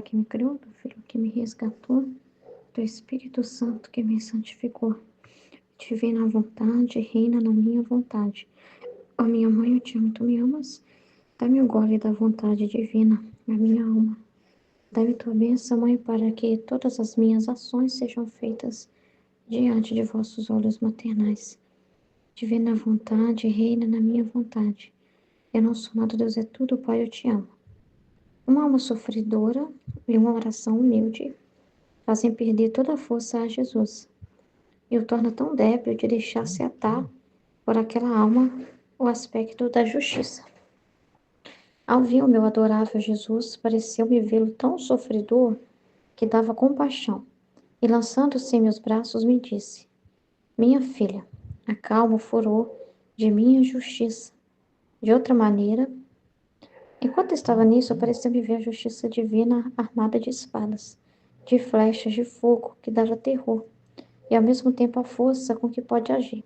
que me criou, do Filho que me resgatou, do Espírito Santo que me santificou. Divina vontade, reina na minha vontade. Ó minha mãe, eu te amo, tu me amas? Dá-me o gole da vontade divina, na minha alma. Dá-me tua bênção, mãe, para que todas as minhas ações sejam feitas diante de vossos olhos maternais. Divina vontade, reina na minha vontade. Eu não sou nada, Deus é tudo, Pai, eu te amo. Uma alma sofredora e uma oração humilde fazem perder toda a força a Jesus e o torna tão débil de deixar-se atar por aquela alma o aspecto da justiça. Ao ver o meu adorável Jesus, pareceu-me vê-lo tão sofredor que dava compaixão, e lançando-se em meus braços me disse: Minha filha, acalma o furor de minha justiça. De outra maneira, enquanto estava nisso, pareceu-me ver a justiça divina armada de espadas, de flechas de fogo, que dava terror, e ao mesmo tempo a força com que pode agir.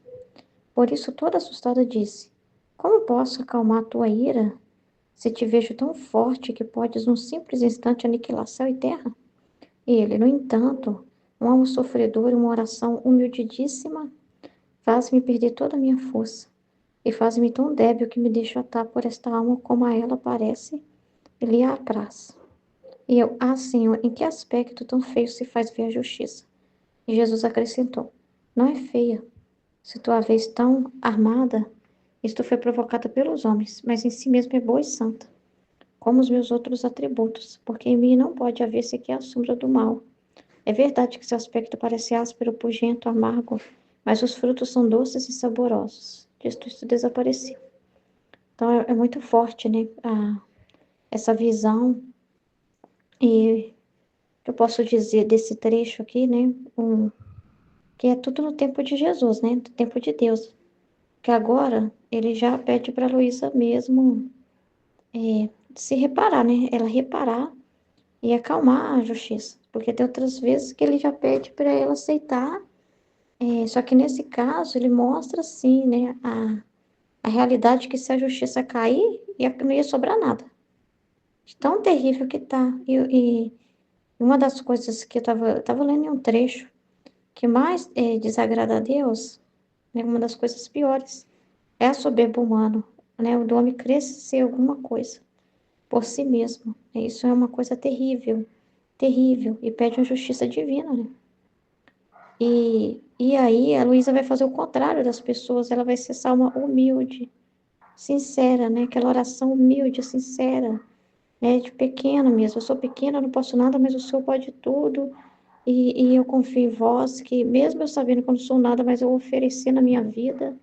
Por isso, toda assustada, disse: Como posso acalmar a tua ira, se te vejo tão forte que podes num simples instante aniquilar céu e terra? E ele, no entanto, um alma sofredora e uma oração humildíssima, faz-me perder toda a minha força, e faz-me tão débil que me deixo atar por esta alma como a ela parece e lhe apraz. E eu, Senhor, em que aspecto tão feio se faz ver a justiça? E Jesus acrescentou: Não é feia. Se tua vez tão armada, isto foi provocada pelos homens, mas em si mesmo é boa e santa, como os meus outros atributos, porque em mim não pode haver sequer a sombra do mal. É verdade que seu aspecto parece áspero, pungento, amargo, mas os frutos são doces e saborosos. Disto isso desapareceu. Então é muito forte, né? Essa visão, e eu posso dizer desse trecho aqui, né? Que é tudo no tempo de Jesus, né? No tempo de Deus. Que agora ele já pede para Luísa mesmo se reparar, né? Ela reparar e acalmar a justiça. Porque tem outras vezes que ele já pede para ela aceitar. Só que nesse caso ele mostra, assim, né? A realidade que se a justiça cair, não ia sobrar nada. De tão terrível que tá. E uma das coisas que eu tava lendo em um trecho que mais desagrada a Deus, né? Uma das coisas piores é a soberba humana, né? O do homem cresce ser alguma coisa por si mesmo. Isso é uma coisa terrível, terrível, e pede uma justiça divina, né? E aí a Luísa vai fazer o contrário das pessoas, ela vai ser essa alma humilde, sincera, né? Aquela oração humilde, sincera, né? De pequena mesmo. Eu sou pequena, não posso nada, mas o Senhor pode tudo. E eu confio em vós, que mesmo eu sabendo que eu não sou nada, mas eu vou oferecer na minha vida,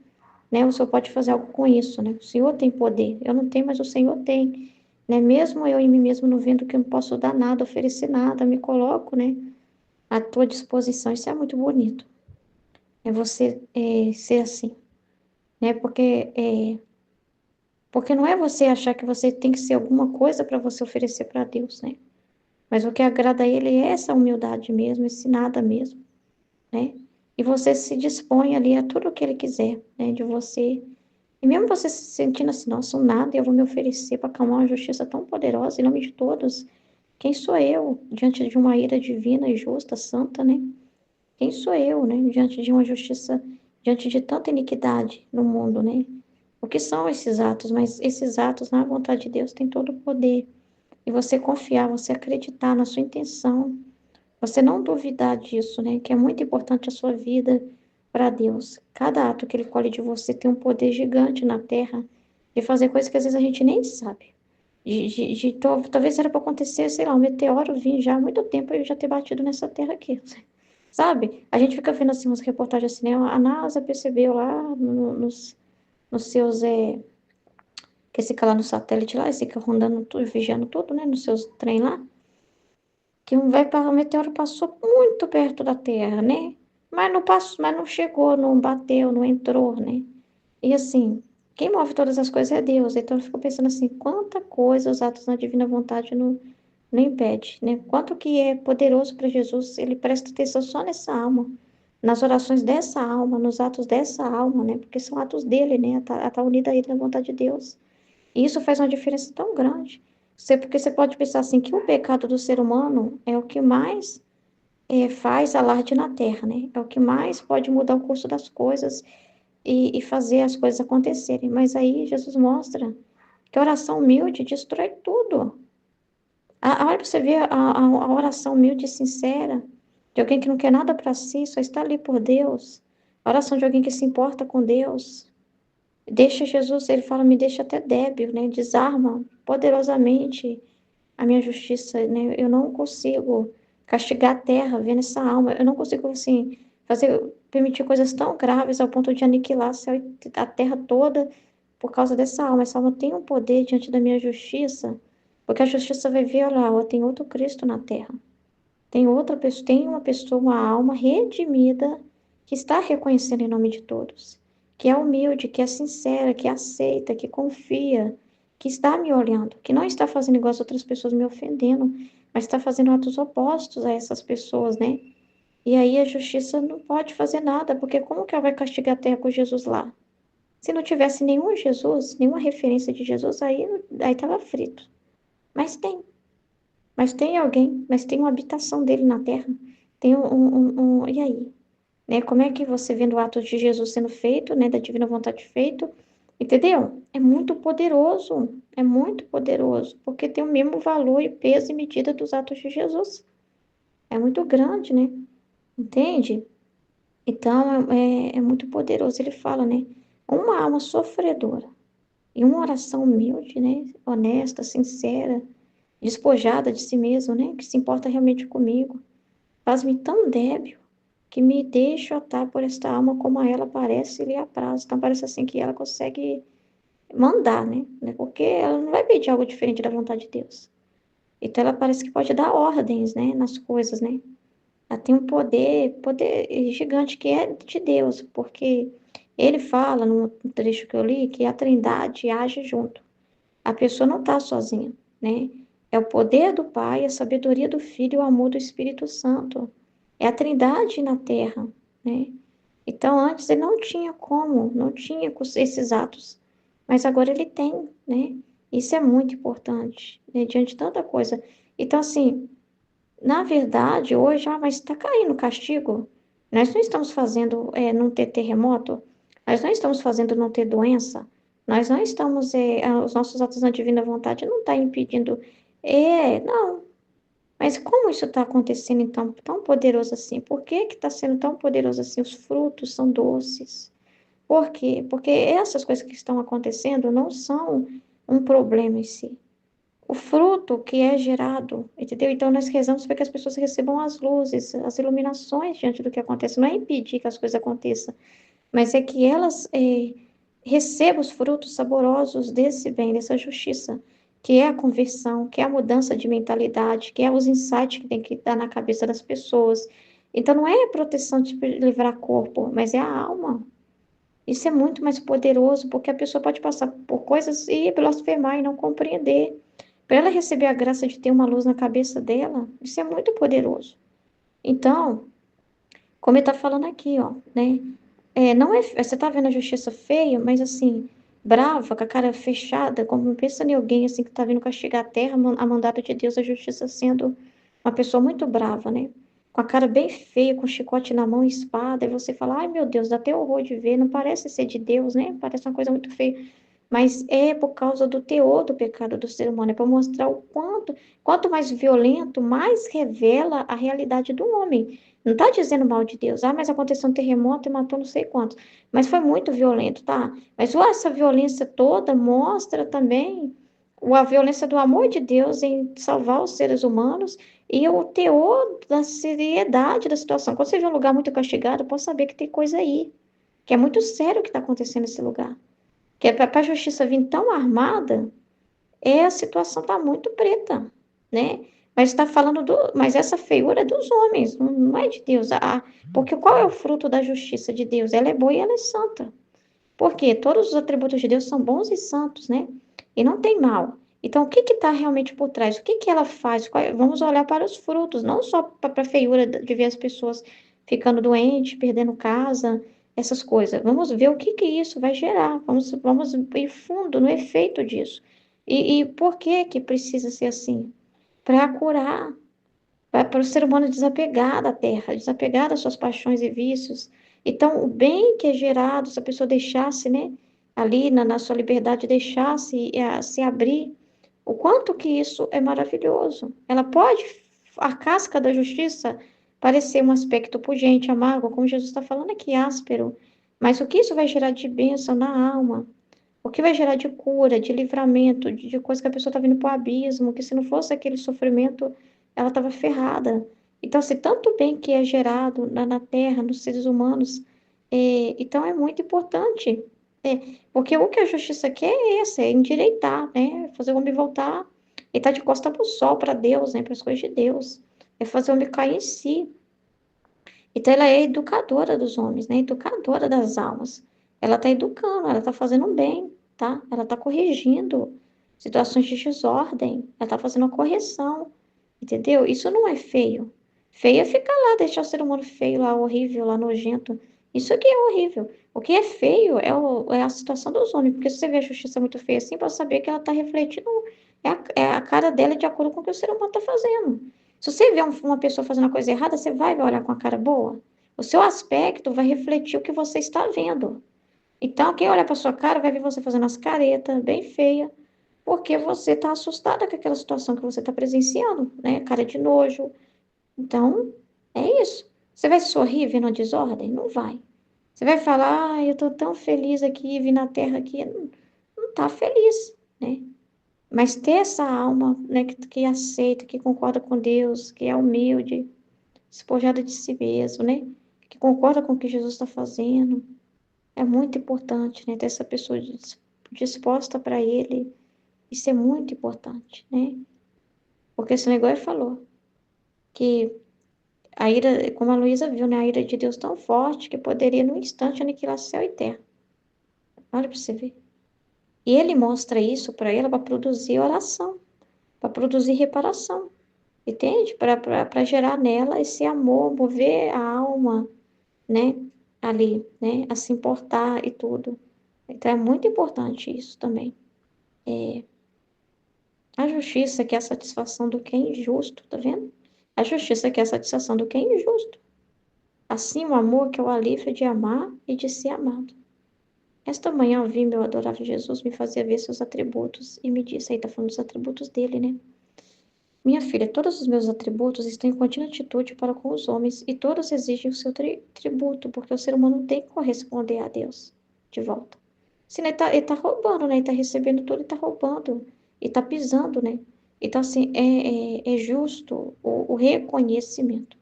né? O Senhor pode fazer algo com isso, né? O Senhor tem poder. Eu não tenho, mas o Senhor tem, né? Mesmo eu em mim mesmo não vendo que eu não posso dar nada, oferecer nada, me coloco, né? À tua disposição. Isso é muito bonito. É você ser assim, né? Porque não é você achar que você tem que ser alguma coisa para você oferecer para Deus, né? Mas o que agrada a Ele é essa humildade mesmo, esse nada mesmo, né? E você se dispõe ali a tudo o que Ele quiser, né? De você. E mesmo você se sentindo assim, nossa, um nada, eu vou me oferecer para acalmar uma justiça tão poderosa em nome de todos. Quem sou eu diante de uma ira divina e justa, santa, né? Quem sou eu, né? Diante de uma justiça, diante de tanta iniquidade no mundo, né? O que são esses atos? Mas esses atos, na vontade de Deus, têm todo o poder. E você confiar, você acreditar na sua intenção, você não duvidar disso, né? Que é muito importante a sua vida para Deus. Cada ato que Ele colhe de você tem um poder gigante na terra de fazer coisas que às vezes a gente nem sabe. Talvez era para acontecer, sei lá, um meteoro vir já há muito tempo e eu já ter batido nessa terra aqui. Sabe? A gente fica vendo assim umas reportagens assim, né? A NASA percebeu lá nos seus que fica lá no satélite lá, esse fica rondando tudo, vigiando tudo, né, nos seus trem lá, que um meteoro passou muito perto da Terra, né? Mas não passou, mas não chegou, não bateu, não entrou, né? E assim, quem move todas as coisas é Deus. Então eu fico pensando assim, quanta coisa os atos na divina vontade não impede, né? Quanto que é poderoso para Jesus, ele presta atenção só nessa alma, nas orações dessa alma, nos atos dessa alma, né? Porque são atos dele, né? Tá unida a ele na vontade de Deus. E isso faz uma diferença tão grande. Porque você pode pensar assim, que o pecado do ser humano é o que mais faz alarde na terra, né? É o que mais pode mudar o curso das coisas e fazer as coisas acontecerem. Mas aí Jesus mostra que a oração humilde destrói tudo. Olha para você ver a oração humilde e sincera de alguém que não quer nada para si, só está ali por Deus. A oração de alguém que se importa com Deus. Deixa Jesus, ele fala, me deixa até débil, né? Desarma poderosamente a minha justiça, né? Eu não consigo castigar a terra vendo essa alma. Eu não consigo, assim, permitir coisas tão graves ao ponto de aniquilar a terra toda por causa dessa alma. Essa alma tem um poder diante da minha justiça, porque a justiça vai ver, olha lá, ó, tem outro Cristo na terra. Tem outra pessoa, tem uma pessoa, uma alma redimida que está reconhecendo em nome de todos, que é humilde, que é sincera, que aceita, que confia, que está me olhando, que não está fazendo igual as outras pessoas me ofendendo, mas está fazendo atos opostos a essas pessoas, né? E aí a justiça não pode fazer nada, porque como que ela vai castigar a terra com Jesus lá? Se não tivesse nenhum Jesus, nenhuma referência de Jesus, aí estava frito. Mas tem. Mas tem alguém, mas tem uma habitação dele na terra. Tem e aí? Né? Como é que você vendo o ato de Jesus sendo feito, né, da divina vontade feito, entendeu? É muito poderoso, porque tem o mesmo valor e peso e medida dos atos de Jesus. É muito grande, né? Entende? Então, é muito poderoso. Ele fala, né? Uma alma sofredora e uma oração humilde, né? Honesta, sincera, despojada de si mesmo, né? Que se importa realmente comigo. Faz-me tão débil que me deixo atar por esta alma como a ela parece lhe apraz. Então, parece assim que ela consegue mandar, né? Porque ela não vai pedir algo diferente da vontade de Deus. Então, ela parece que pode dar ordens, né? Nas coisas, né? Ela tem um poder gigante que é de Deus, porque ele fala no trecho que eu li que a Trindade age junto. A pessoa não está sozinha, né? É o poder do Pai, a sabedoria do Filho e o amor do Espírito Santo. É a Trindade na Terra, né? Então, antes ele não tinha como, não tinha esses atos, mas agora ele tem, né? Isso é muito importante, né? Diante de tanta coisa. Então, assim, na verdade, hoje, mas está caindo o castigo. Nós não estamos fazendo não ter terremoto, nós não estamos fazendo não ter doença, nós não estamos, os nossos atos na divina vontade não está impedindo. Não. Mas como isso está acontecendo então tão poderoso assim? Por que que está sendo tão poderoso assim? Os frutos são doces. Por quê? Porque essas coisas que estão acontecendo não são um problema em si. O fruto que é gerado, entendeu? Então, nós rezamos para que as pessoas recebam as luzes, as iluminações diante do que acontece. Não é impedir que as coisas aconteçam, mas é que elas recebam os frutos saborosos desse bem, dessa justiça, que é a conversão, que é a mudança de mentalidade, que é os insights que tem que dar na cabeça das pessoas. Então, não é a proteção de livrar corpo, mas é a alma. Isso é muito mais poderoso, porque a pessoa pode passar por coisas e blasfemar e não compreender. Para ela receber a graça de ter uma luz na cabeça dela, isso é muito poderoso. Então, como ele está falando aqui, ó, né? Não é, você está vendo a justiça feia, mas assim, brava, com a cara fechada, como pensa em alguém assim que está vindo castigar a terra, a mandado de Deus, a justiça sendo uma pessoa muito brava, né? Com a cara bem feia, com chicote na mão e espada, e você fala, ai meu Deus, dá até horror de ver, não parece ser de Deus, né? Parece uma coisa muito feia. Mas é por causa do teor do pecado do ser humano, é para mostrar o quanto mais violento, mais revela a realidade do homem. Não está dizendo mal de Deus, mas aconteceu um terremoto e matou não sei quantos. Mas foi muito violento, tá? Mas essa violência toda mostra também a violência do amor de Deus em salvar os seres humanos e o teor da seriedade da situação. Quando você vê um lugar muito castigado, pode saber que tem coisa aí, que é muito sério o que está acontecendo nesse lugar. Que é para a justiça vir tão armada, a situação está muito preta, né? Mas está falando mas essa feiura é dos homens, não é de Deus. Porque qual é o fruto da justiça de Deus? Ela é boa e ela é santa. Porque todos os atributos de Deus são bons e santos, né? E não tem mal. Então, o que está realmente por trás? O que que ela faz? Vamos olhar para os frutos, não só para a feiura de ver as pessoas ficando doentes, perdendo casa, essas coisas. Vamos ver o que que isso vai gerar. Vamos ir fundo no efeito disso. E por que que precisa ser assim? Para curar, para o ser humano desapegar da terra, desapegar das suas paixões e vícios. Então, o bem que é gerado, se a pessoa deixasse, né, ali na sua liberdade, deixasse se abrir, o quanto que isso é maravilhoso. Ela pode, a casca da justiça, parecer um aspecto pungente, amargo, como Jesus está falando aqui, áspero, mas o que isso vai gerar de bênção na alma? O que vai gerar de cura, de livramento, de coisa que a pessoa está vindo para o abismo, que se não fosse aquele sofrimento, ela estava ferrada. Então, se tanto bem que é gerado na terra, nos seres humanos, então é muito importante. Porque o que a justiça quer é esse, é endireitar, né? Fazer o homem voltar e estar de costa para o sol, para Deus, né? Para as coisas de Deus. É fazer o homem cair em si. Então, ela é educadora dos homens, né? Educadora das almas. Ela está educando, ela está fazendo um bem, tá? Ela está corrigindo situações de desordem. Ela está fazendo uma correção, entendeu? Isso não é feio. Feio é ficar lá, deixar o ser humano feio lá, horrível, lá, nojento. Isso aqui é horrível. O que é feio é a situação dos homens, porque se você vê a justiça muito feia assim, pode saber que ela está refletindo, é a cara dela de acordo com o que o ser humano está fazendo. Se você vê uma pessoa fazendo uma coisa errada, você vai olhar com a cara boa? O seu aspecto vai refletir o que você está vendo. Então, quem olha para sua cara vai ver você fazendo as caretas bem feia, porque você está assustada com aquela situação que você está presenciando, né? Cara de nojo. Então, é isso. Você vai sorrir vendo a desordem? Não vai. Você vai falar, eu estou tão feliz aqui, vim na terra aqui. Não está feliz, né? Mas ter essa alma, né, que aceita, que concorda com Deus, que é humilde, despojada de si mesmo, né? Que concorda com o que Jesus está fazendo. É muito importante, né? Ter essa pessoa disposta para ele. Isso é muito importante, né? Porque esse negócio falou que a ira, como a Luísa viu, né? A ira de Deus tão forte que poderia, num instante, aniquilar céu e terra. Olha para você ver. E ele mostra isso para ela para produzir oração, para produzir reparação. Entende? Para gerar nela esse amor, mover a alma, né? Ali, né? A se importar e tudo. Então é muito importante isso também. A justiça quer a satisfação do que é injusto, tá vendo? A justiça quer a satisfação do que é injusto. Assim, o amor que é o alívio de amar e de ser amado. Esta manhã eu vi meu adorável Jesus me fazer ver seus atributos e me disse, aí tá falando dos atributos dele, né? Minha filha, todos os meus atributos estão em contínua atitude para com os homens, e todos exigem o seu tributo, porque o ser humano tem que corresponder a Deus de volta. Senão ele tá roubando, né? Ele tá recebendo tudo e tá roubando. E tá pisando, né? Então, assim, é justo o reconhecimento.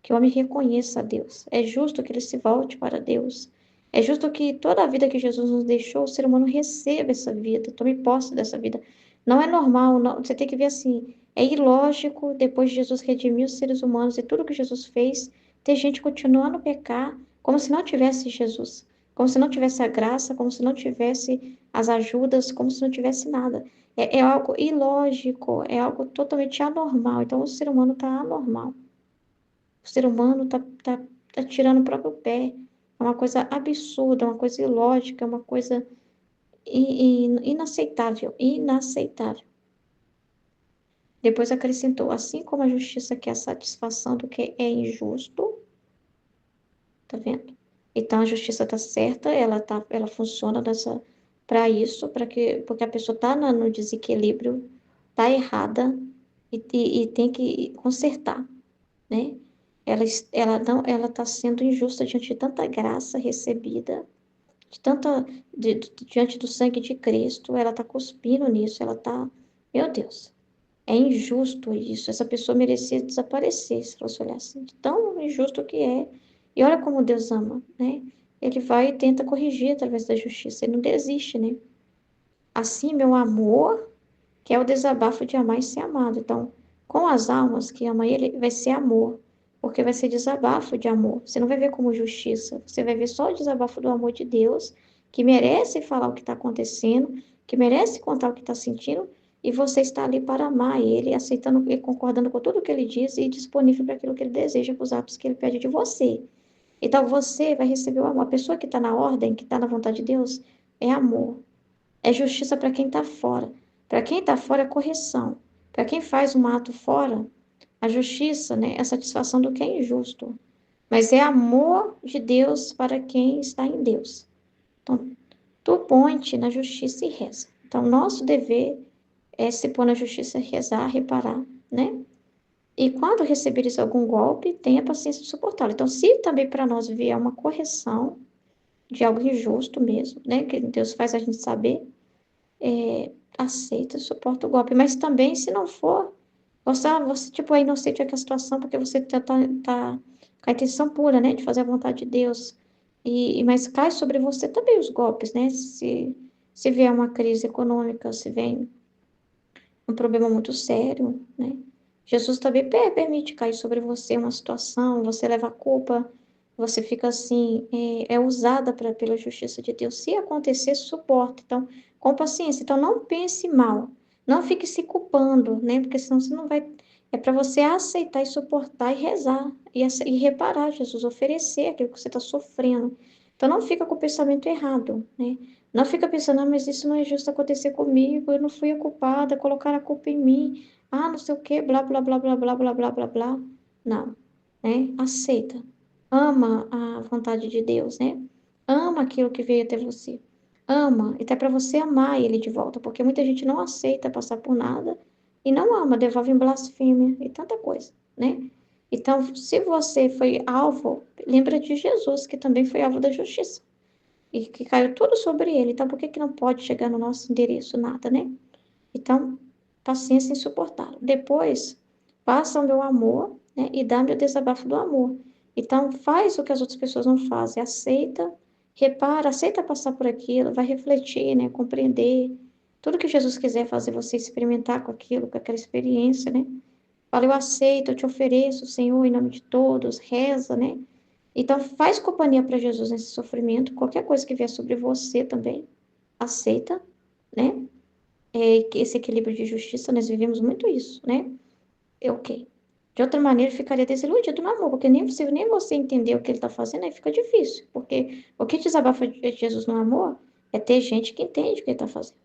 Que o homem reconheça a Deus. É justo que ele se volte para Deus. É justo que toda a vida que Jesus nos deixou, o ser humano receba essa vida, tome posse dessa vida. Não é normal, não, você tem que ver assim, é ilógico, depois de Jesus redimir os seres humanos e tudo que Jesus fez, ter gente continuando a pecar, como se não tivesse Jesus, como se não tivesse a graça, como se não tivesse as ajudas, como se não tivesse nada. É algo ilógico, é algo totalmente anormal. Então, o ser humano está anormal. O ser humano tá tirando o próprio pé. É uma coisa absurda, uma coisa ilógica, uma coisa inaceitável. Inaceitável. Depois acrescentou: assim como a justiça quer a satisfação do que é injusto, tá vendo? Então a justiça está certa, ela funciona para isso, porque a pessoa está no desequilíbrio, está errada e tem que consertar, né? Ela não, ela está sendo injusta diante de tanta graça recebida, de tanta, diante do sangue de Cristo, ela está cuspindo nisso, ela está, meu Deus, é injusto isso, essa pessoa merecia desaparecer, se fosse olhar assim, de tão injusto que é, e olha como Deus ama, né? Ele vai e tenta corrigir através da justiça, ele não desiste, né? Assim, meu amor, que é o desabafo de amar e ser amado. Então, com as almas que amam ele, vai ser amor, porque vai ser desabafo de amor. Você não vai ver como justiça, você vai ver só o desabafo do amor de Deus, que merece falar o que está acontecendo, que merece contar o que está sentindo, e você está ali para amar ele, aceitando e concordando com tudo que ele diz e disponível para aquilo que ele deseja, para os atos que ele pede de você. Então, você vai receber o amor. A pessoa que está na ordem, que está na vontade de Deus, é amor. É justiça para quem está fora. Para quem está fora, é correção. Para quem faz um ato fora, a justiça, né, é a satisfação do que é injusto. Mas é amor de Deus para quem está em Deus. Então, tu põe-te na justiça e reza. Então, nosso dever é se pôr na justiça, rezar, reparar, né? E quando receberes algum golpe, tenha paciência de suportá-lo. Então, se também para nós vier uma correção de algo injusto mesmo, né? Que Deus faz a gente saber, aceita, suporta o golpe. Mas também, se não for, você tipo, é inocente naquela situação porque você tá com a intenção pura, né? De fazer a vontade de Deus. Mas cai sobre você também os golpes, né? Se vier uma crise econômica, se vem um problema muito sério, né? Jesus também permite cair sobre você uma situação, você leva a culpa, você fica assim, é usada pela justiça de Deus. Se acontecer, suporta. Então, com paciência. Então, não pense mal, não fique se culpando, né? Porque senão você não vai. É para você aceitar e suportar e rezar e reparar, Jesus, oferecer aquilo que você está sofrendo. Então, não fica com o pensamento errado, né? Não fica pensando, ah, mas isso não é justo acontecer comigo, eu não fui a culpada, colocar a culpa em mim, ah, não sei o quê, blá, blá, blá, blá, blá, blá, blá, blá, blá. Não, né? Aceita. Ama a vontade de Deus, né? Ama aquilo que veio até você. Ama, e até para você amar ele de volta, porque muita gente não aceita passar por nada e não ama, devolve em blasfêmia e tanta coisa, né? Então, se você foi alvo, lembra de Jesus, que também foi alvo da justiça e que caiu tudo sobre ele. Então, por que que não pode chegar no nosso endereço nada, né? Então, paciência em suportar. Depois, passa o meu amor, né? E dá meu desabafo do amor. Então, faz o que as outras pessoas não fazem. Aceita, repara, aceita passar por aquilo, vai refletir, né? Compreender. Tudo que Jesus quiser fazer você experimentar com aquilo, com aquela experiência, né? Fala, eu aceito, eu te ofereço, Senhor, em nome de todos, reza, né? Então, faz companhia para Jesus nesse sofrimento. Qualquer coisa que vier sobre você também, aceita, né? Que esse equilíbrio de justiça, nós vivemos muito isso, né? É ok. De outra maneira, ficaria desiludido no amor, porque nem você entender o que ele está fazendo, aí fica difícil. Porque o que desabafa de Jesus no amor é ter gente que entende o que ele está fazendo.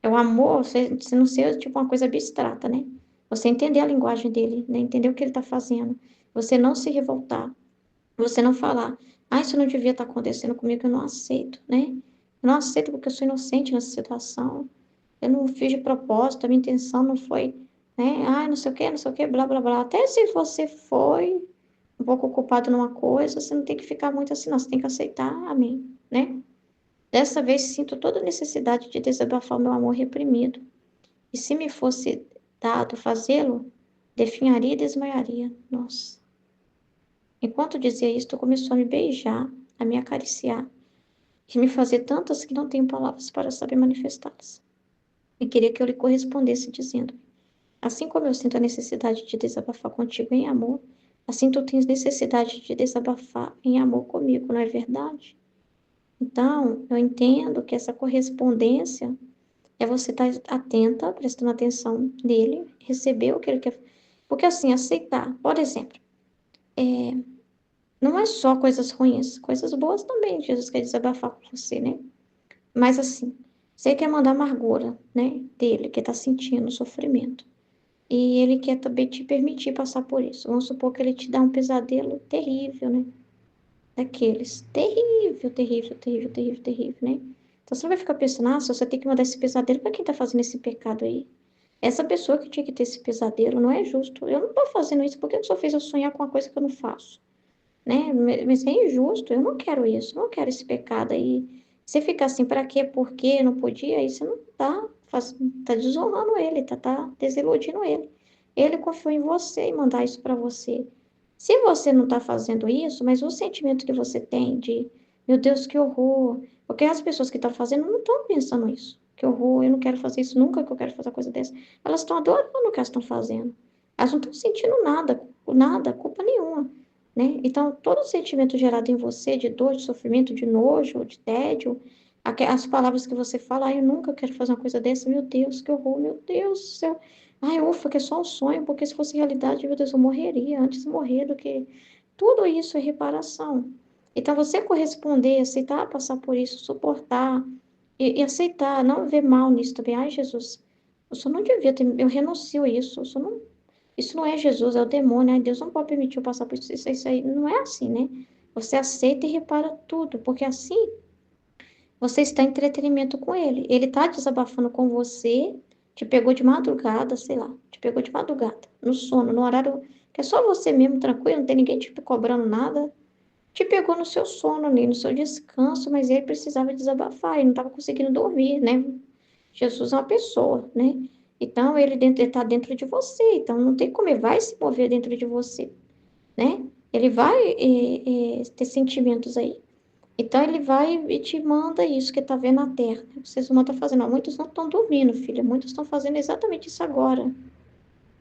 É o amor, você não ser tipo uma coisa abstrata, né? Você entender a linguagem dele, né? Entender o que ele está fazendo. Você não se revoltar. Você não falar, ah, isso não devia estar acontecendo comigo, eu não aceito, né? Eu não aceito porque eu sou inocente nessa situação. Eu não fiz de propósito, a minha intenção não foi, né? Ah, não sei o que, blá, blá, blá. Até se você foi um pouco ocupado numa coisa, você não tem que ficar muito assim, não. Você tem que aceitar, amém, né? Dessa vez sinto toda a necessidade de desabafar o meu amor reprimido. E se me fosse dado fazê-lo, definharia e desmaiaria. Nossa. Enquanto dizia isto, começou a me beijar, a me acariciar, e me fazer tantas que não tenho palavras para saber manifestá-las. E queria que eu lhe correspondesse dizendo: assim como eu sinto a necessidade de desabafar contigo em amor, assim tu tens necessidade de desabafar em amor comigo, não é verdade? Então, eu entendo que essa correspondência é você estar atenta, prestando atenção nele, receber o que ele quer. Porque assim, aceitar, por exemplo, não é só coisas ruins, coisas boas também, Jesus quer desabafar com você, né? Mas assim, você quer mandar amargura, né, dele, que tá sentindo sofrimento. E ele quer também te permitir passar por isso. Vamos supor que ele te dá um pesadelo terrível, né? Daqueles. Terrível, terrível, terrível, terrível, terrível, né? Então você não vai ficar pensando, ah, se você tem que mandar esse pesadelo para quem tá fazendo esse pecado aí. Essa pessoa que tinha que ter esse pesadelo não é justo. Eu não tô fazendo isso porque só fez eu sonhar com uma coisa que eu não faço, né? Mas é injusto, eu não quero isso, eu não quero esse pecado aí. Você ficar assim, para quê, por quê, não podia, aí você não tá desonrando ele, tá desiludindo ele. Ele confiou em você e mandar isso para você. Se você não tá fazendo isso, mas o sentimento que você tem de, meu Deus, que horror, porque as pessoas que estão fazendo não estão pensando isso. Que horror, eu não quero fazer isso nunca que eu quero fazer uma coisa dessa. Elas estão adorando o que elas estão fazendo. Elas não estão sentindo nada, nada, culpa nenhuma, né? Então, todo sentimento gerado em você de dor, de sofrimento, de nojo, de tédio, as palavras que você fala, ai, eu nunca quero fazer uma coisa dessa, meu Deus, que horror, meu Deus do céu. Ai, ufa, que é só um sonho, porque se fosse realidade, meu Deus, eu morreria antes de morrer do que... Tudo isso é reparação. Então, você corresponder, aceitar passar por isso, suportar e aceitar, não ver mal nisso também. Ai, Jesus, Eu só não devia ter, eu renuncio a isso, isso não é Jesus, é o demônio, né? Deus não pode permitir eu passar por isso aí. Não é assim, né? Você aceita e repara tudo, porque assim você está em entretenimento com ele. Ele está desabafando com você, te pegou de madrugada, sei lá, te pegou de madrugada, no sono, no horário que é só você mesmo, tranquilo, não tem ninguém te cobrando nada. Te pegou no seu sono ali, no seu descanso, mas ele precisava desabafar, ele não estava conseguindo dormir, né? Jesus é uma pessoa, né? Então, ele está dentro de você, então não tem como, ele vai se mover dentro de você, né? Ele vai ter sentimentos aí. Então, ele vai e te manda isso que está vendo na terra. Né? Vocês não estão fazendo, não. Muitos não estão dormindo, filha, muitos estão fazendo exatamente isso agora.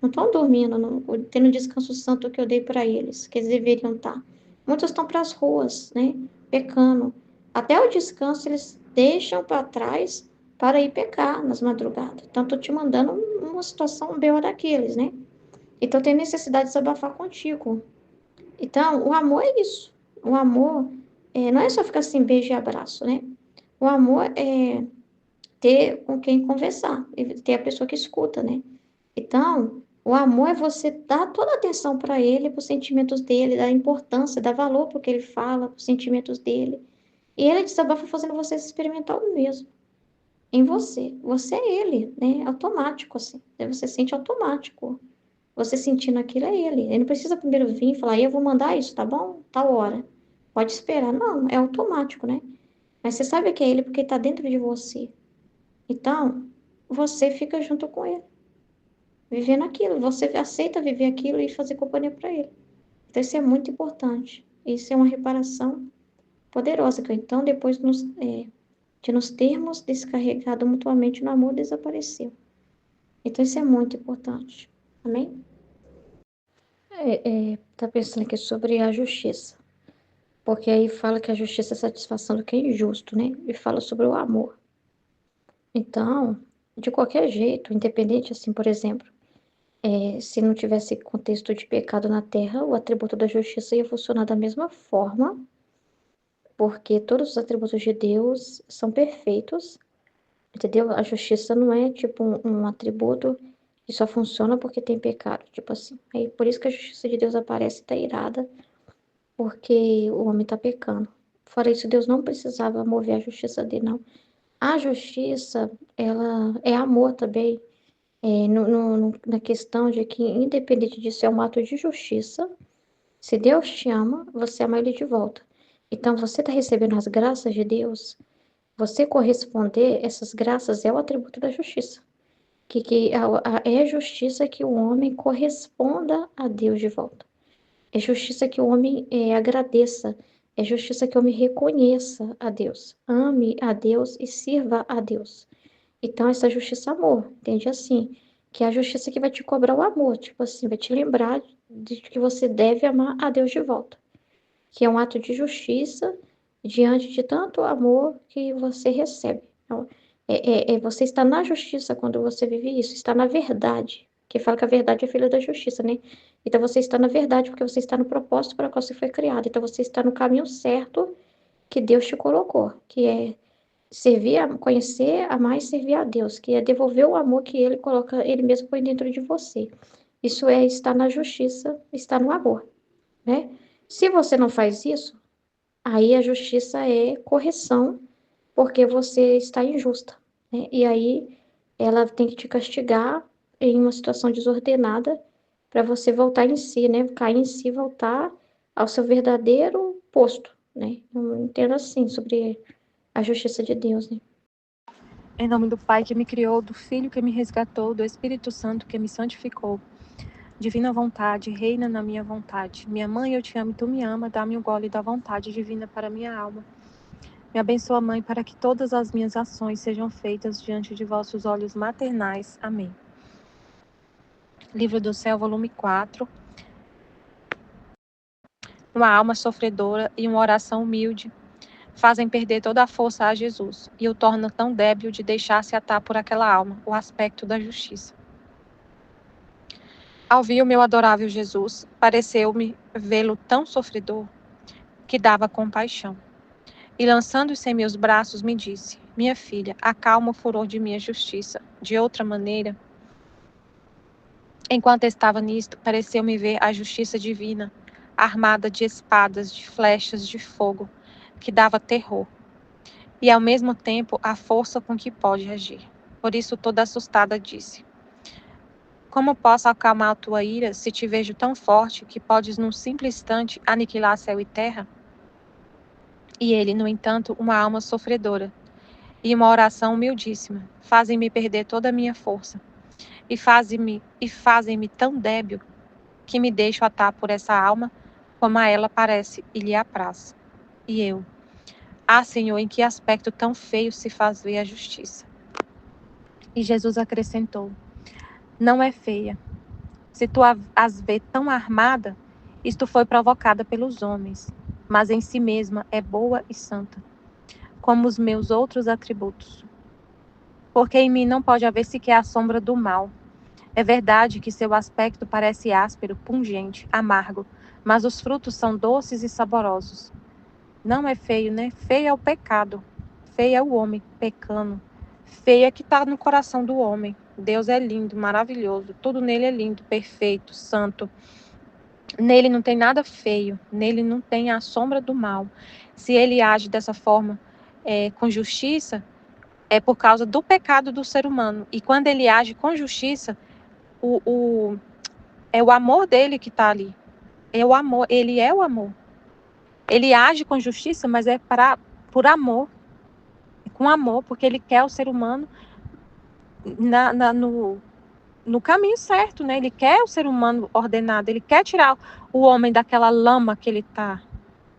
Não estão dormindo, não, tendo o descanso santo que eu dei para eles, que eles deveriam estar. Muitos estão para as ruas, né? Pecando. Até o descanso eles deixam para trás para ir pecar nas madrugadas. Então, estou te mandando uma situação, um B.O. daqueles, né? Então, tem necessidade de desabafar contigo. Então, o amor é isso. O amor não é só ficar assim, beijo e abraço, né? O amor é ter com quem conversar, ter a pessoa que escuta, né? Então, o amor é você dar toda a atenção para ele, para os sentimentos dele, dar importância, dar valor para o que ele fala, para os sentimentos dele. E ele desabafa fazendo você experimentar o mesmo em você. Você é ele, né? Automático, assim. Você sente automático. Você sentindo aquilo é ele. Ele não precisa primeiro vir e falar, eu vou mandar isso, tá bom? Tal hora. Pode esperar. Não, é automático, né? Mas você sabe que é ele porque está dentro de você. Então, você fica junto com ele vivendo aquilo. Você aceita viver aquilo e fazer companhia para ele. Então, isso é muito importante. Isso é uma reparação poderosa. Que então, depois de nos termos descarregado mutuamente no amor, desapareceu. Então, isso é muito importante. Amém? Tá pensando aqui sobre a justiça. Porque aí fala que a justiça é a satisfação do que é injusto, né? E fala sobre o amor. Então, de qualquer jeito, independente, assim, por exemplo, se não tivesse contexto de pecado na terra, o atributo da justiça ia funcionar da mesma forma, porque todos os atributos de Deus são perfeitos, entendeu? A justiça não é tipo um atributo que só funciona porque tem pecado, tipo assim. Aí por isso que a justiça de Deus aparece e tá irada, porque o homem tá pecando. Fora isso, Deus não precisava mover a justiça dele, não. A justiça, ela é amor também. Na questão de que, independente de ser um ato de justiça, se Deus te ama, você ama Ele de volta. Então, você está recebendo as graças de Deus, você corresponder, essas graças é o atributo da justiça. É justiça que o homem corresponda a Deus de volta. É justiça que o homem agradeça. É justiça que o homem reconheça a Deus. Ame a Deus e sirva a Deus. Então, essa justiça amor, entende assim? Que é a justiça que vai te cobrar o amor, tipo assim, vai te lembrar de que você deve amar a Deus de volta. Que é um ato de justiça diante de tanto amor que você recebe. Então, você está na justiça quando você vive isso, está na verdade. Que fala que a verdade é filha da justiça, né? Então, você está na verdade porque você está no propósito para o qual você foi criado. Então, você está no caminho certo que Deus te colocou, que é conhecer, amar e servir a Deus, que é devolver o amor que Ele coloca, Ele mesmo põe dentro de você. Isso é estar na justiça, estar no amor, né? Se você não faz isso, aí a justiça é correção, porque você está injusta, né? E aí ela tem que te castigar em uma situação desordenada para você voltar em si, né? Cair em si, voltar ao seu verdadeiro posto, né? Eu entendo assim sobre a justiça de Deus, né? Em nome do Pai que me criou, do Filho que me resgatou, do Espírito Santo que me santificou. Divina vontade, reina na minha vontade. Minha mãe, eu te amo e tu me ama, dá-me o gole da vontade divina para minha alma. Me abençoa, Mãe, para que todas as minhas ações sejam feitas diante de vossos olhos maternais. Amém. Livro do Céu, volume 4. Uma alma sofredora e uma oração humilde fazem perder toda a força a Jesus e o tornam tão débil de deixar-se atar por aquela alma, o aspecto da justiça. Ao ver o meu adorável Jesus, pareceu-me vê-lo tão sofredor que dava compaixão. E lançando-se em meus braços, me disse: minha filha, acalma o furor de minha justiça. De outra maneira, enquanto estava nisto, pareceu-me ver a justiça divina, armada de espadas, de flechas de fogo, que dava terror, e ao mesmo tempo a força com que pode agir. Por isso, toda assustada, disse: Como posso acalmar a tua ira se te vejo tão forte que podes num simples instante aniquilar céu e terra? E ele, no entanto, uma alma sofredora e uma oração humildíssima, fazem-me perder toda a minha força e fazem-me tão débil que me deixo atar por essa alma como a ela parece e lhe apraz. E eu: Senhor, em que aspecto tão feio se faz ver a justiça. E Jesus acrescentou: Não é feia. Se tu as vê tão armada, isto foi provocada pelos homens, mas em si mesma é boa e santa, como os meus outros atributos. Porque em mim não pode haver sequer a sombra do mal. É verdade que seu aspecto parece áspero, pungente, amargo, mas os frutos são doces e saborosos. Não é feio, né? Feio é o pecado. Feio é o homem pecando. Feio é que está no coração do homem. Deus é lindo, maravilhoso. Tudo nele é lindo, perfeito, santo. Nele não tem nada feio. Nele não tem a sombra do mal. Se ele age dessa forma com justiça, é por causa do pecado do ser humano. E quando ele age com justiça, é o amor dele que está ali. É o amor. Ele é o amor. Ele age com justiça, mas é por amor. Com amor, porque ele quer o ser humano no caminho certo, né? Ele quer o ser humano ordenado, ele quer tirar o homem daquela lama que ele está.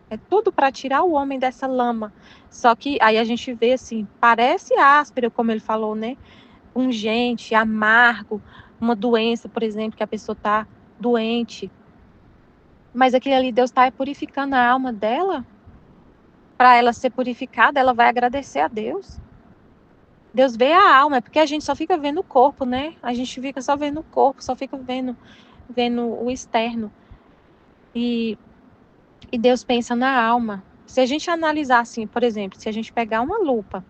É tudo para tirar o homem dessa lama. Só que aí a gente vê assim, parece áspero, como ele falou, né? Pungente, amargo, uma doença, por exemplo, que a pessoa está doente. Mas aquele ali, Deus está purificando a alma dela. Para ela ser purificada, ela vai agradecer a Deus. Deus vê a alma, é porque a gente só fica vendo o corpo, né? A gente fica só vendo o corpo, só fica vendo o externo. E Deus pensa na alma. Se a gente analisar assim, por exemplo, se a gente pegar uma lupa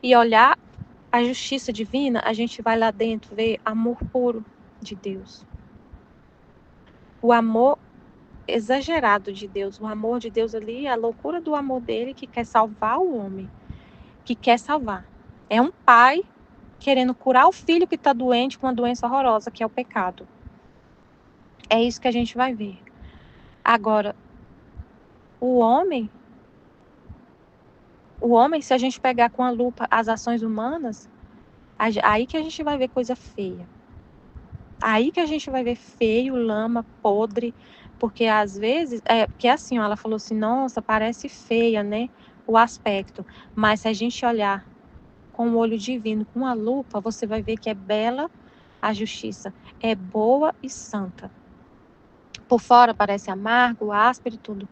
e olhar a justiça divina, a gente vai lá dentro ver amor puro de Deus. O amor exagerado de Deus, o amor de Deus ali, a loucura do amor dele que quer salvar o homem, que quer salvar. É um pai querendo curar o filho que está doente com uma doença horrorosa, que é o pecado. É isso que a gente vai ver. Agora, o homem, se a gente pegar com a lupa as ações humanas, aí que a gente vai ver coisa feia. Aí que a gente vai ver feio, lama, podre, porque às vezes, porque assim, ó, ela falou assim, nossa, parece feia, né, o aspecto, mas se a gente olhar com o olho divino, com a lupa, você vai ver que é bela a justiça, é boa e santa. Por fora parece amargo, áspero e tudo,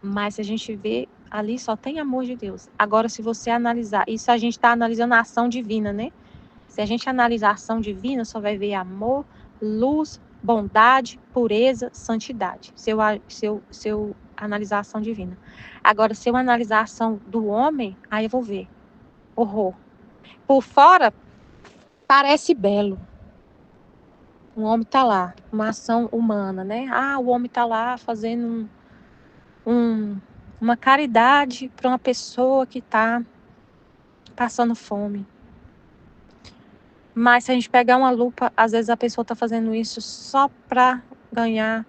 mas se a gente vê, ali só tem amor de Deus. Agora, se você analisar, isso a gente está analisando a ação divina, né? Se a gente analisar a ação divina, só vai ver amor, luz, bondade, pureza, santidade. Se eu analisar a ação divina. Agora, se eu analisar a ação do homem, aí eu vou ver horror. Por fora, parece belo. O homem está lá, uma ação humana, né? O homem está lá fazendo uma caridade para uma pessoa que está passando fome. Mas se a gente pegar uma lupa, às vezes a pessoa está fazendo isso só para ganhar,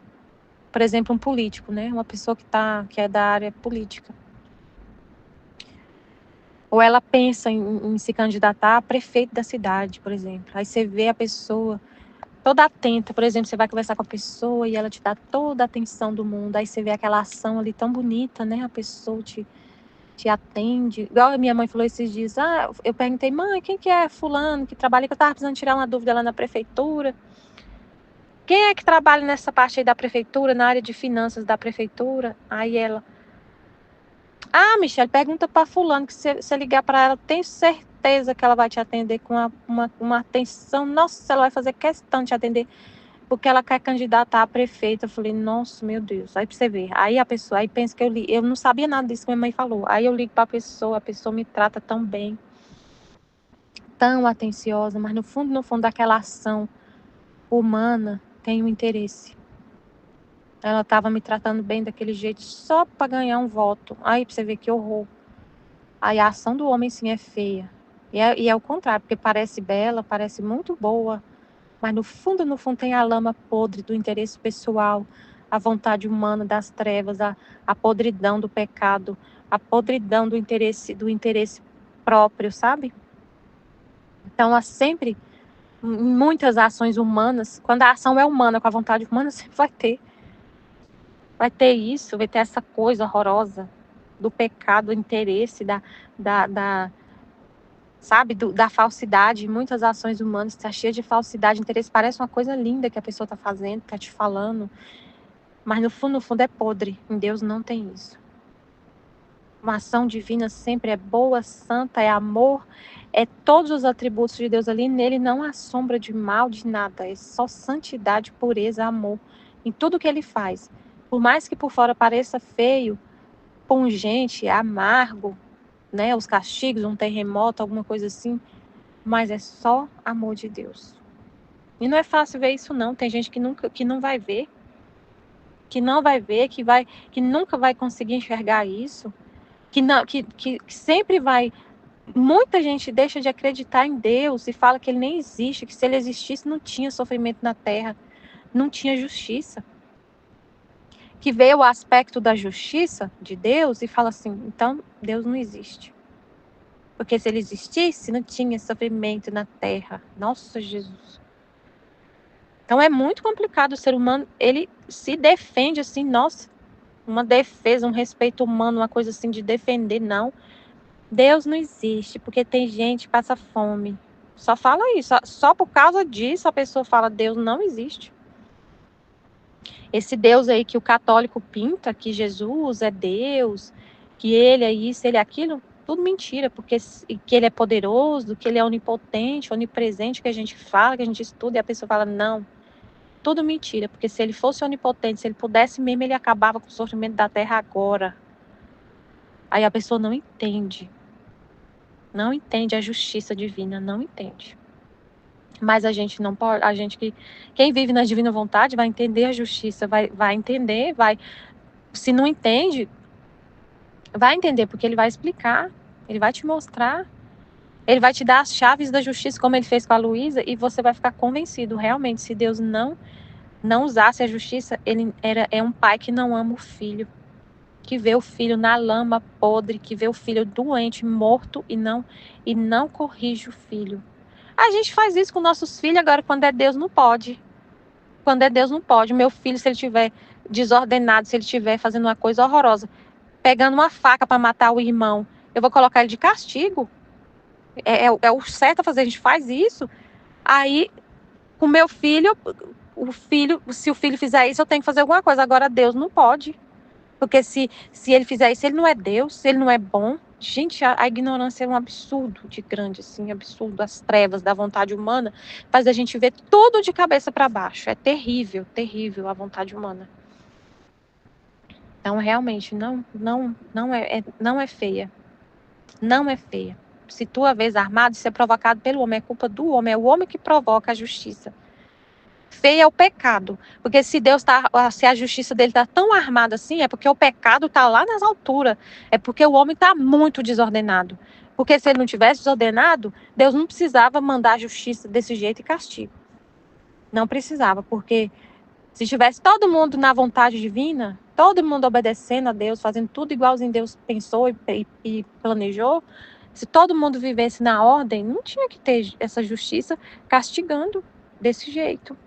por exemplo, um político, né? Uma pessoa que é da área política. Ou ela pensa em se candidatar a prefeito da cidade, por exemplo. Aí você vê a pessoa toda atenta, por exemplo, você vai conversar com a pessoa e ela te dá toda a atenção do mundo. Aí você vê aquela ação ali tão bonita, né? A pessoa te atende. Igual a minha mãe falou esses dias, eu perguntei, mãe, quem que é fulano que trabalha? Que eu estava precisando tirar uma dúvida lá na prefeitura. Quem é que trabalha nessa parte aí da prefeitura, na área de finanças da prefeitura? Aí ela, Michele, pergunta para fulano, que se você ligar para ela, tenho certeza que ela vai te atender com uma atenção. Nossa, ela vai fazer questão de te atender. porque ela quer candidatar a prefeita. Eu falei, nossa, meu Deus. Aí pra você ver. Aí a pessoa, aí pensa que eu não sabia nada disso que minha mãe falou. Aí eu ligo pra pessoa, a pessoa me trata tão bem, tão atenciosa, mas no fundo daquela ação humana tem um interesse. Ela estava me tratando bem daquele jeito só para ganhar um voto. Aí pra você ver que horror. Aí a ação do homem sim é feia. E é o contrário, porque parece bela, parece muito boa, mas no fundo tem a lama podre do interesse pessoal, a vontade humana das trevas, a podridão do pecado, a podridão do interesse próprio, sabe? Então há sempre muitas ações humanas. Quando a ação é humana, com a vontade humana, sempre vai ter. Vai ter isso, vai ter essa coisa horrorosa do pecado, do interesse, sabe, da falsidade. Muitas ações humanas está cheia de falsidade, interesse. Parece uma coisa linda que a pessoa está fazendo, está te falando, mas no fundo é podre. Em Deus não tem isso. Uma ação divina sempre é boa, santa, é amor, é todos os atributos de Deus ali. Nele não há sombra de mal, de nada. É só santidade, pureza, amor em tudo que ele faz. Por mais que por fora pareça feio, pungente, amargo, né? Os castigos, um terremoto, alguma coisa assim, mas é só amor de Deus. E não é fácil ver isso não. Tem gente que não vai ver, que nunca vai conseguir enxergar isso, que sempre vai. Muita gente deixa de acreditar em Deus e fala que ele nem existe, que se ele existisse não tinha sofrimento na terra, não tinha justiça. Que vê o aspecto da justiça de Deus e fala assim, então Deus não existe. Porque se ele existisse, não tinha sofrimento na terra. Nossa, Jesus. Então é muito complicado. O ser humano, ele se defende assim, nossa, uma defesa, um respeito humano, uma coisa assim de defender, não. Deus não existe, porque tem gente que passa fome. Só fala isso. Só por causa disso a pessoa fala, Deus não existe. Esse Deus aí que o católico pinta, que Jesus é Deus, que ele é isso, ele é aquilo, tudo mentira, porque que ele é poderoso, que ele é onipotente, onipresente, que a gente fala, que a gente estuda, e a pessoa fala, não, tudo mentira, porque se ele fosse onipotente, se ele pudesse mesmo, ele acabava com o sofrimento da terra agora. Aí a pessoa não entende a justiça divina, não entende. Mas a gente não pode, quem vive na divina vontade vai entender a justiça, vai entender, se não entende, vai entender, porque ele vai explicar, ele vai te mostrar, ele vai te dar as chaves da justiça, como ele fez com a Luísa, e você vai ficar convencido, realmente, se Deus não usasse a justiça, ele é um pai que não ama o filho, que vê o filho na lama podre, que vê o filho doente, morto, e não corrige o filho. A gente faz isso com nossos filhos, agora quando é Deus não pode. Quando é Deus não pode. Meu filho, se ele estiver desordenado, se ele estiver fazendo uma coisa horrorosa, pegando uma faca para matar o irmão, eu vou colocar ele de castigo? É o certo a fazer, a gente faz isso. Aí, com meu filho, se o filho fizer isso, eu tenho que fazer alguma coisa. Agora, Deus não pode. Porque se ele fizer isso, ele não é Deus, se ele não é bom. Gente, a ignorância é um absurdo de grande, assim, absurdo. As trevas da vontade humana faz a gente ver tudo de cabeça para baixo. É terrível, terrível a vontade humana. Então, realmente, não é feia. Não é feia. Se tu a vês armado, isso é provocado pelo homem, é culpa do homem, é o homem que provoca a justiça. Feia é o pecado, porque se a justiça dele está tão armada assim, é porque o pecado está lá nas alturas, é porque o homem está muito desordenado. Porque se ele não tivesse desordenado, Deus não precisava mandar a justiça desse jeito e castigo. Não precisava, porque se tivesse todo mundo na vontade divina, todo mundo obedecendo a Deus, fazendo tudo igualzinho Deus pensou e planejou, se todo mundo vivesse na ordem, não tinha que ter essa justiça castigando desse jeito.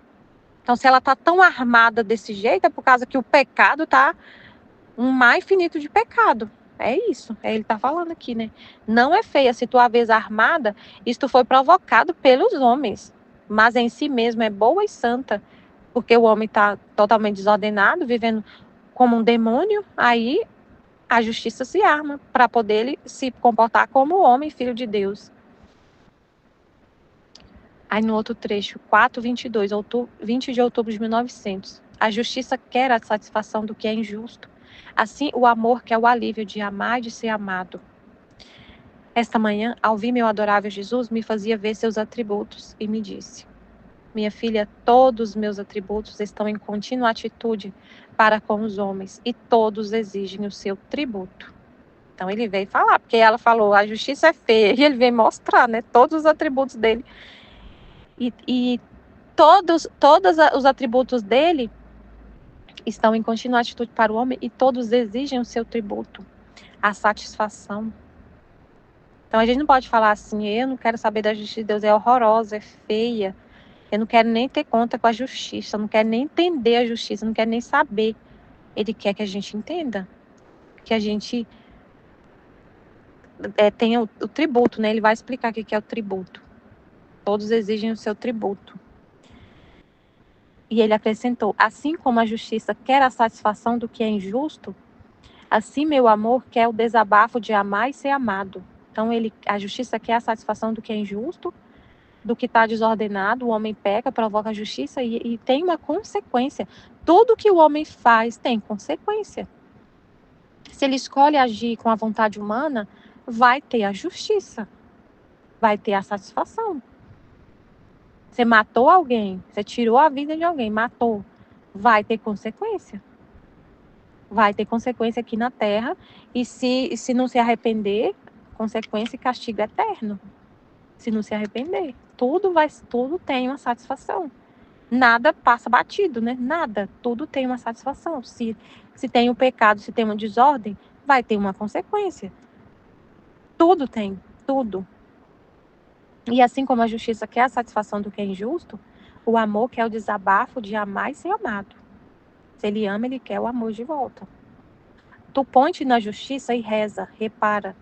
Então, se ela está tão armada desse jeito, é por causa que o pecado está um mar infinito de pecado. É isso, ele está falando aqui, né? Não é feia se tua vez armada, isto foi provocado pelos homens, mas em si mesmo é boa e santa, porque o homem está totalmente desordenado, vivendo como um demônio, aí a justiça se arma para poder ele se comportar como homem, filho de Deus. Aí no outro trecho, 4:22, 20 de outubro de 1900. A justiça quer a satisfação do que é injusto. Assim, o amor quer o alívio de amar e de ser amado. Esta manhã, ao ouvir meu adorável Jesus, me fazia ver seus atributos e me disse: minha filha, todos os meus atributos estão em contínua atitude para com os homens e todos exigem o seu tributo. Então ele veio falar, porque ela falou, a justiça é feia, e ele veio mostrar, né, todos os atributos dele. E todos os atributos dele estão em contínua atitude para o homem e todos exigem o seu tributo, a satisfação. Então a gente não pode falar assim, eu não quero saber da justiça de Deus, é horrorosa, é feia, eu não quero nem ter conta com a justiça, eu não quero nem entender a justiça, eu não quero nem saber. Ele quer que a gente entenda, que a gente tenha o tributo, né? Ele vai explicar o que é o tributo. Todos exigem o seu tributo. E ele acrescentou, assim como a justiça quer a satisfação do que é injusto, assim meu amor quer o desabafo de amar e ser amado. Então a justiça quer a satisfação do que é injusto, do que está desordenado, o homem peca, provoca a justiça e tem uma consequência. Tudo que o homem faz tem consequência. Se ele escolhe agir com a vontade humana, vai ter a justiça, vai ter a satisfação. Você matou alguém, você tirou a vida de alguém, matou, vai ter consequência. Vai ter consequência aqui na Terra e se não se arrepender, consequência e castigo eterno. Se não se arrepender, tudo tem uma satisfação. Nada passa batido, né? Nada, tudo tem uma satisfação. Se tem um pecado, se tem uma desordem, vai ter uma consequência. Tudo tem, tudo. E assim como a justiça quer a satisfação do que é injusto, o amor quer o desabafo de amar e ser amado. Se ele ama, ele quer o amor de volta. Tu põe-te na justiça e reza, repara.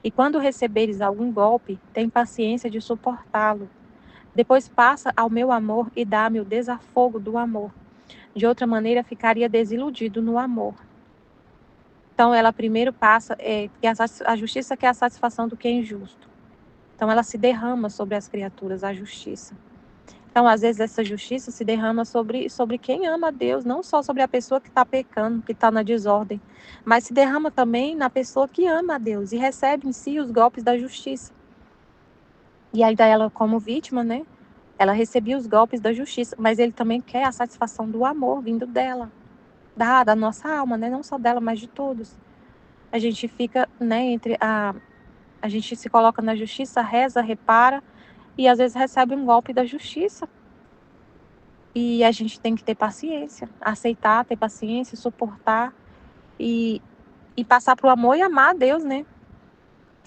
E quando receberes algum golpe, tem paciência de suportá-lo. Depois passa ao meu amor e dá-me o desafogo do amor. De outra maneira, ficaria desiludido no amor. Então, ela primeiro passa, que a justiça quer a satisfação do que é injusto. Então, ela se derrama sobre as criaturas, a justiça. Então, às vezes, essa justiça se derrama sobre quem ama a Deus, não só sobre a pessoa que está pecando, que está na desordem, mas se derrama também na pessoa que ama a Deus e recebe em si os golpes da justiça. E ainda ela, como vítima, né? Ela recebia os golpes da justiça, mas ele também quer a satisfação do amor vindo dela, da nossa alma, né? Não só dela, mas de todos. A gente fica, né, a gente se coloca na justiça, reza, repara, e às vezes recebe um golpe da justiça. E a gente tem que ter paciência, aceitar, ter paciência, suportar e passar para o amor e amar a Deus, né?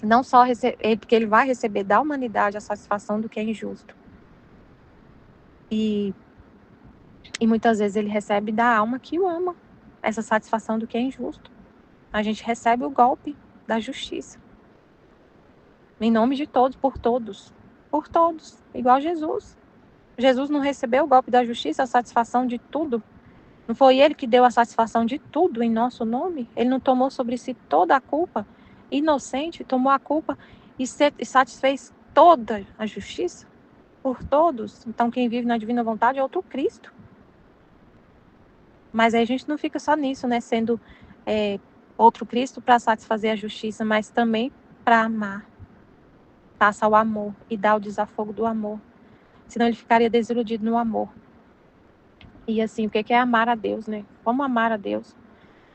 Não só receber, porque ele vai receber da humanidade a satisfação do que é injusto. E muitas vezes ele recebe da alma que o ama, essa satisfação do que é injusto. A gente recebe o golpe da justiça. Em nome de todos, por todos, igual Jesus. Jesus não recebeu o golpe da justiça, a satisfação de tudo. Não foi ele que deu a satisfação de tudo em nosso nome? Ele não tomou sobre si toda a culpa? Inocente, tomou a culpa e satisfez toda a justiça por todos. Então, quem vive na divina vontade é outro Cristo. Mas aí a gente não fica só nisso, né? Sendo outro Cristo para satisfazer a justiça, mas também para amar. Passa o amor e dá o desafogo do amor. Senão ele ficaria desiludido no amor. E assim, o que é amar a Deus, né? Como amar a Deus?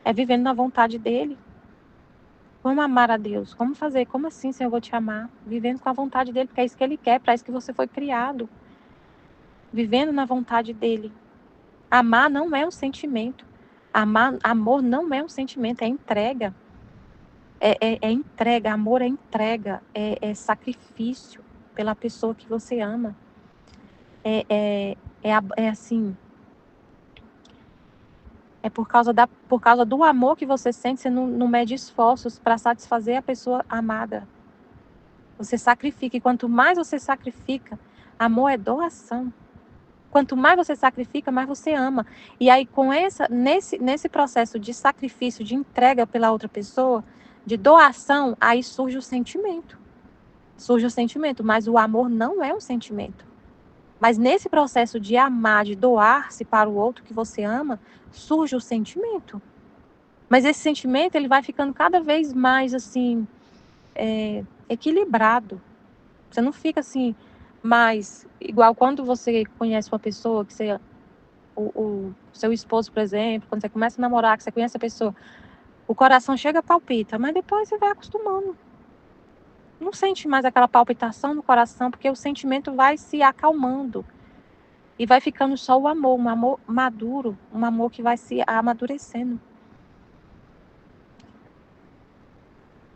É vivendo na vontade dele. Como amar a Deus? Como fazer? Como assim, Senhor, eu vou te amar? Vivendo com a vontade dele, porque é isso que ele quer, para isso que você foi criado. Vivendo na vontade dele. Amar não é um sentimento. Amor não é um sentimento, é entrega. É entrega, amor é entrega, é sacrifício pela pessoa que você ama. Assim, é por causa do amor que você sente, você não mede esforços para satisfazer a pessoa amada. Você sacrifica, e quanto mais você sacrifica, amor é doação. Quanto mais você sacrifica, mais você ama. E aí, nesse processo de sacrifício, de entrega pela outra pessoa, de doação, aí surge o sentimento. Mas o amor não é um sentimento. Mas nesse processo de amar, de doar-se para o outro que você ama, surge o sentimento. Mas esse sentimento, ele vai ficando cada vez mais, assim, equilibrado. Você não fica, assim, mais... Igual quando você conhece uma pessoa, que você... O seu esposo, por exemplo, quando você começa a namorar, que você conhece a pessoa, o coração chega a palpita, mas depois você vai acostumando. Não sente mais aquela palpitação no coração, porque o sentimento vai se acalmando. E vai ficando só o amor, um amor maduro, um amor que vai se amadurecendo.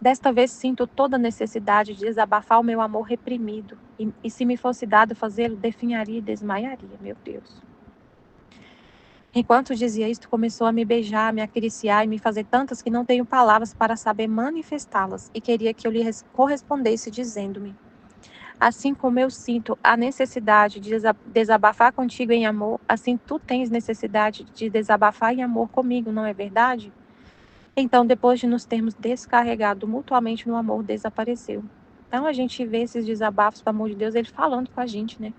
Desta vez sinto toda a necessidade de desabafar o meu amor reprimido. E se me fosse dado fazê-lo, definharia e desmaiaria, meu Deus. Enquanto dizia isto, começou a me beijar, a me acariciar e me fazer tantas que não tenho palavras para saber manifestá-las. E queria que eu lhe correspondesse dizendo-me: assim como eu sinto a necessidade de desabafar contigo em amor, assim tu tens necessidade de desabafar em amor comigo, não é verdade? Então, depois de nos termos descarregado mutuamente no amor, desapareceu. Então, a gente vê esses desabafos, pelo amor de Deus, ele falando com a gente, né?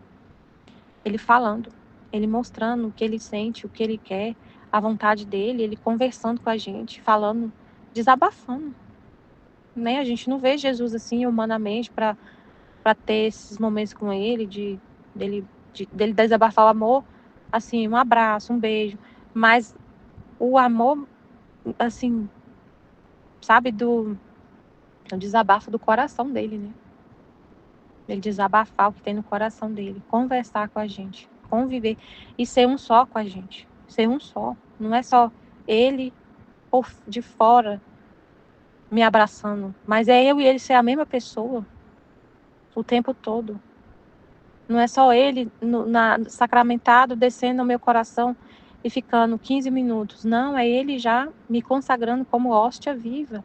Ele falando, ele mostrando o que ele sente, o que ele quer, a vontade dele, ele conversando com a gente, falando, desabafando, né? A gente não vê Jesus assim humanamente para ter esses momentos com ele, dele desabafar o amor, assim, um abraço, um beijo, mas o amor, assim, sabe, do desabafo do coração dele, né? Ele desabafar o que tem no coração dele, conversar com a gente, conviver e ser um só com a gente, ser um só. Não é só ele de fora me abraçando, mas é eu e ele ser a mesma pessoa o tempo todo. Não é só ele sacramentado descendo ao meu coração e ficando 15 minutos. Não, é ele já me consagrando como hóstia viva.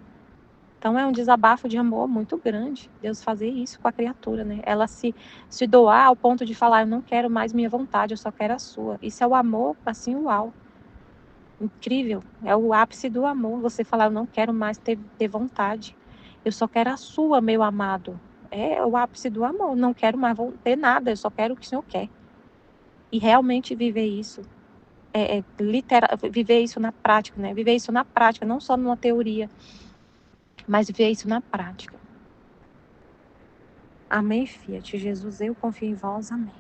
Então é um desabafo de amor muito grande, Deus fazer isso com a criatura, né? Ela se doar ao ponto de falar, eu não quero mais minha vontade, eu só quero a sua. Isso é o amor, assim, uau. Incrível, é o ápice do amor, você falar, eu não quero mais ter vontade, eu só quero a sua, meu amado. É o ápice do amor, não quero mais ter nada, eu só quero o que o Senhor quer. E realmente viver isso, viver isso na prática, né? Viver isso na prática, não só numa teoria, mas viver isso na prática. Amém, Fiat. Jesus, eu confio em vós. Amém.